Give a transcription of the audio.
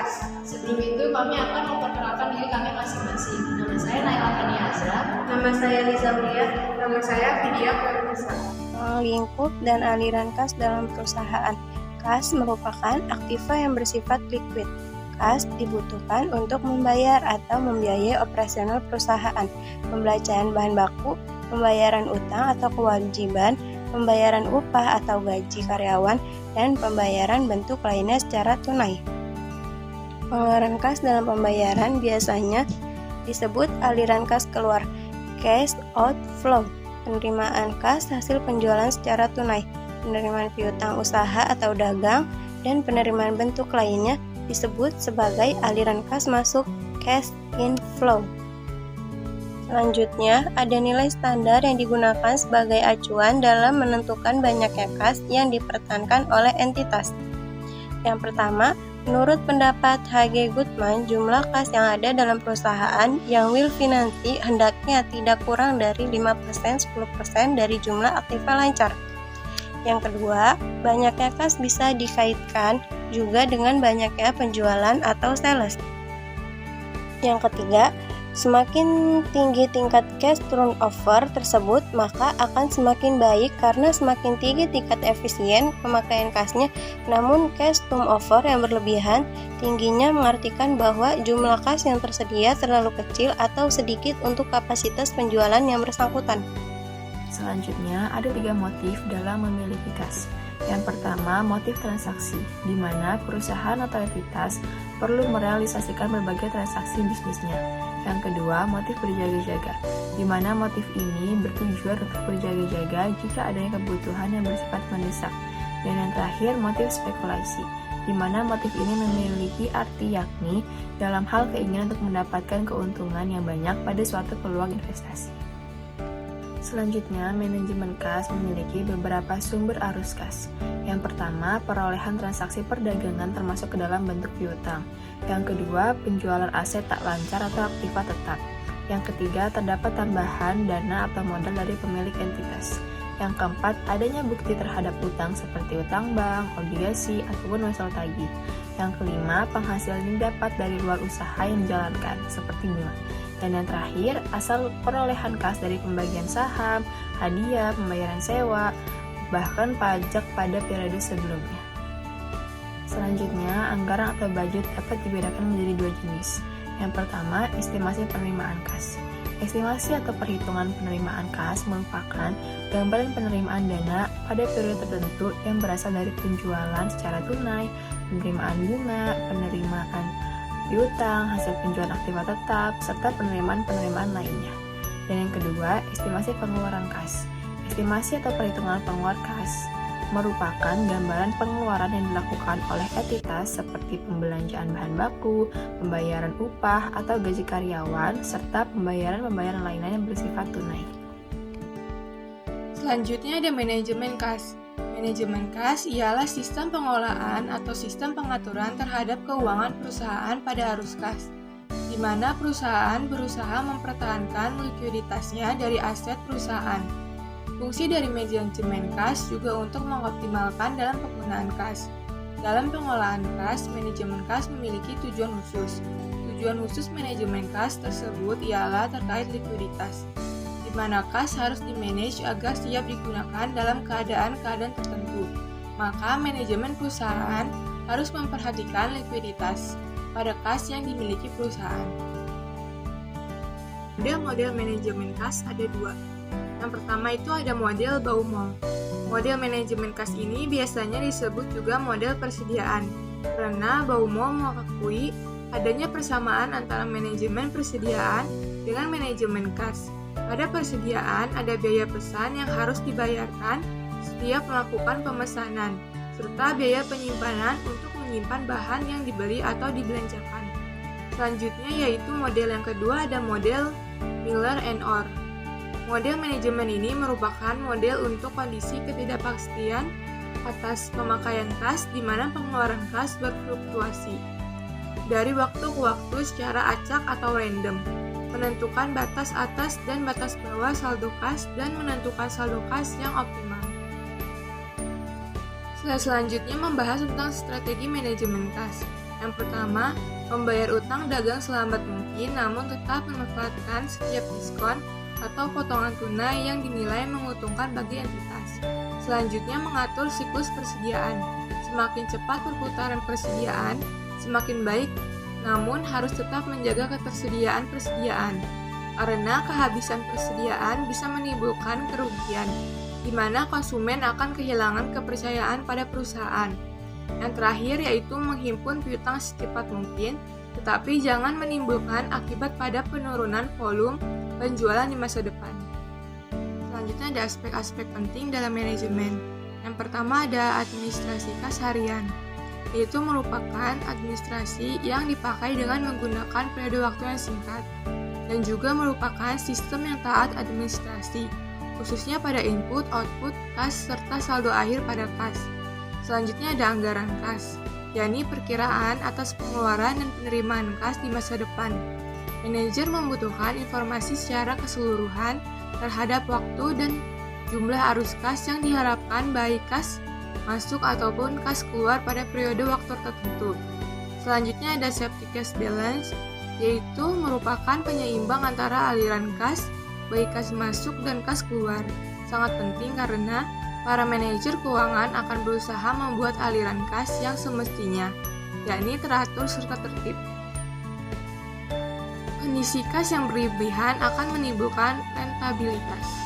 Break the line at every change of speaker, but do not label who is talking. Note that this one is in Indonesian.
kas. Sebelum itu kami akan memperkenalkan diri kami masing-masing. Nama saya Naila Taniazra.
Nama saya Liza Mulia. Nama saya Vidya Purnisa.
Lingkup dan aliran kas dalam perusahaan. Kas merupakan aktiva yang bersifat liquid. Kas dibutuhkan untuk membayar atau membiayai operasional perusahaan, pembelian bahan baku, pembayaran utang atau kewajiban, pembayaran upah atau gaji karyawan, dan pembayaran bentuk lainnya secara tunai. Pengeluaran kas dalam pembayaran biasanya disebut aliran kas keluar, cash outflow. Penerimaan kas hasil penjualan secara tunai, penerimaan piutang usaha atau dagang, dan penerimaan bentuk lainnya disebut sebagai aliran kas masuk, cash inflow. Selanjutnya, ada nilai standar yang digunakan sebagai acuan dalam menentukan banyaknya kas yang dipertahankan oleh entitas. Yang pertama, menurut pendapat H.G. Gutman, jumlah kas yang ada dalam perusahaan yang will finansi hendaknya tidak kurang dari 5%-10% dari jumlah aktiva lancar. Yang kedua, banyaknya kas bisa dikaitkan juga dengan banyaknya penjualan atau sales. Yang ketiga, semakin tinggi tingkat cash turnover tersebut, maka akan semakin baik karena semakin tinggi tingkat efisien pemakaian kasnya. Namun cash turnover yang berlebihan tingginya mengartikan bahwa jumlah kas yang tersedia terlalu kecil atau sedikit untuk kapasitas penjualan yang bersangkutan.
Selanjutnya, ada 3 motif dalam memiliki kas. Yang pertama, motif transaksi, di mana perusahaan atau entitas perlu merealisasikan berbagai transaksi bisnisnya. Yang kedua, motif berjaga-jaga, di mana motif ini bertujuan untuk berjaga-jaga jika adanya kebutuhan yang bersifat mendesak. Dan yang terakhir, motif spekulasi, di mana motif ini memiliki arti yakni dalam hal keinginan untuk mendapatkan keuntungan yang banyak pada suatu peluang investasi. Selanjutnya, manajemen kas memiliki beberapa sumber arus kas. Yang pertama, perolehan transaksi perdagangan termasuk ke dalam bentuk piutang. Yang kedua, penjualan aset tak lancar atau aktiva tetap. Yang ketiga, terdapat tambahan dana atau modal dari pemilik entitas. Yang keempat, adanya bukti terhadap utang seperti utang bank, obligasi, ataupun wesel tagih. Yang kelima, penghasilan ini dapat dari luar usaha yang dijalankan, seperti bunga. Dan yang terakhir, asal perolehan kas dari pembagian saham, hadiah, pembayaran sewa, bahkan pajak pada periode sebelumnya. Selanjutnya, anggaran atau budget dapat dibedakan menjadi 2 jenis. Yang pertama, estimasi penerimaan kas. Estimasi atau perhitungan penerimaan kas merupakan gambaran penerimaan dana pada periode tertentu yang berasal dari penjualan secara tunai, penerimaan bunga, penerimaan piutang, hasil penjualan aktiva tetap, serta penerimaan-penerimaan lainnya. Dan yang kedua, estimasi pengeluaran kas. Estimasi atau perhitungan pengeluaran kas merupakan gambaran pengeluaran yang dilakukan oleh entitas seperti pembelanjaan bahan baku, pembayaran upah atau gaji karyawan, serta pembayaran-pembayaran lainnya yang bersifat tunai.
Selanjutnya ada manajemen kas. Manajemen kas ialah sistem pengelolaan atau sistem pengaturan terhadap keuangan perusahaan pada arus kas, di mana perusahaan berusaha mempertahankan likuiditasnya dari aset perusahaan. Fungsi dari manajemen kas juga untuk mengoptimalkan dalam penggunaan kas. Dalam pengelolaan kas, manajemen kas memiliki tujuan khusus. Tujuan khusus manajemen kas tersebut ialah terkait likuiditas, di mana kas harus dimanage agar siap digunakan dalam keadaan-keadaan tertentu. Maka manajemen perusahaan harus memperhatikan likuiditas pada kas yang dimiliki perusahaan. Model manajemen kas ada 2. Yang pertama itu ada model Baumol. Model manajemen kas ini biasanya disebut juga model persediaan, karena Baumol mengakui adanya persamaan antara manajemen persediaan dengan manajemen kas. Pada persediaan ada biaya pesan yang harus dibayarkan setiap melakukan pemesanan, serta biaya penyimpanan untuk menyimpan bahan yang dibeli atau dibelanjakan. Selanjutnya yaitu model yang kedua ada model Miller and Orr. Model manajemen ini merupakan model untuk kondisi ketidakpastian atas pemakaian kas di mana pengeluaran kas berfluktuasi dari waktu ke waktu secara acak atau random, menentukan batas atas dan batas bawah saldo kas dan menentukan saldo kas yang optimal. Selanjutnya membahas tentang strategi manajemen kas. Yang pertama, membayar utang dagang selambat mungkin namun tetap memanfaatkan setiap diskon atau potongan tunai yang dinilai menguntungkan bagi entitas. Selanjutnya, mengatur siklus persediaan. Semakin cepat perputaran persediaan, semakin baik, namun harus tetap menjaga ketersediaan persediaan. Karena kehabisan persediaan bisa menimbulkan kerugian, di mana konsumen akan kehilangan kepercayaan pada perusahaan. Yang terakhir yaitu menghimpun piutang secepat mungkin, tetapi jangan menimbulkan akibat pada penurunan volume penjualan di masa depan. Selanjutnya ada aspek-aspek penting dalam manajemen. Yang pertama ada administrasi kas harian, yaitu merupakan administrasi yang dipakai dengan menggunakan periode waktu yang singkat, dan juga merupakan sistem yang taat administrasi, khususnya pada input, output, kas, serta saldo akhir pada kas. Selanjutnya ada anggaran kas, yakni perkiraan atas pengeluaran dan penerimaan kas di masa depan. Manajer membutuhkan informasi secara keseluruhan terhadap waktu dan jumlah arus kas yang diharapkan baik kas masuk ataupun kas keluar pada periode waktu tertentu. Selanjutnya ada safety cash balance, yaitu merupakan penyeimbang antara aliran kas, baik kas masuk dan kas keluar. Sangat penting karena para manajer keuangan akan berusaha membuat aliran kas yang semestinya, yakni teratur serta tertib. Kondisi kas yang berlebihan akan menimbulkan rentabilitas.